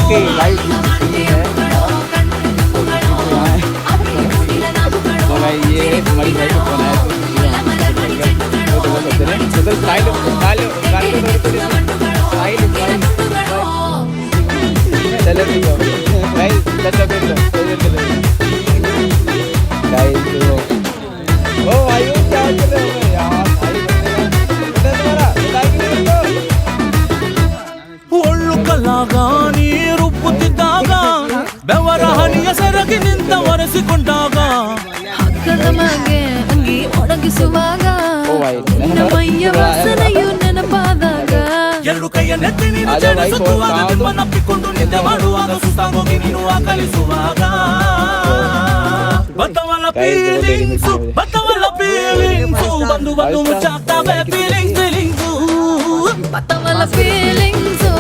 okay guys तो भाई ये हमारी भाई को फोन आया तो बोल सकते हैं तो स्टाइल स्टाइल गाड़ी को स्टाइल चले गाइस चलो गाइस ओ आयो क्या चल रहा है यार भाई बंदे तुम्हारा ಒಳ್ಳು ಕಲಾಗಾನಿ ರೂಪುತ್ತಿದ್ದಾಗ ಬೆವರ ಹನಿಯ ಸೆರಗಿ ನಿಂತ ಒರೆಸಿಕೊಂಡಾಗ ಹಕ್ಕದ ಮಗೆ ಅಂಗಿ ಒಣಗಿಸುವಾಗ ಮೈಯ ವಾಸನೆಯು ನೆನಪಾದಾಗ ಎರಡು ಕೈಯ ನೆತ್ತಿ ನೀನು ಚಲಿಸುವಾಗ ಬಿಮ್ಮನಪ್ಪಿಕೊಂಡು ನಿದ್ದೆ ಮಾಡುವಾಗ ಸುಸ್ತಾಗೋಗಿ ನೀನು ಆಕಲಿಸುವಾಗ ಬತ್ತವಲ್ಲ ಫೀಲಿಂಗ್ಸು ಬಂದು ಬಂದು ಮುಚ್ಚಾಗ್ತಾವೆ ಫೀಲಿಂಗ್ಸು ಬತ್ತವಲ್ಲ ಫೀಲಿಂಗ್ಸು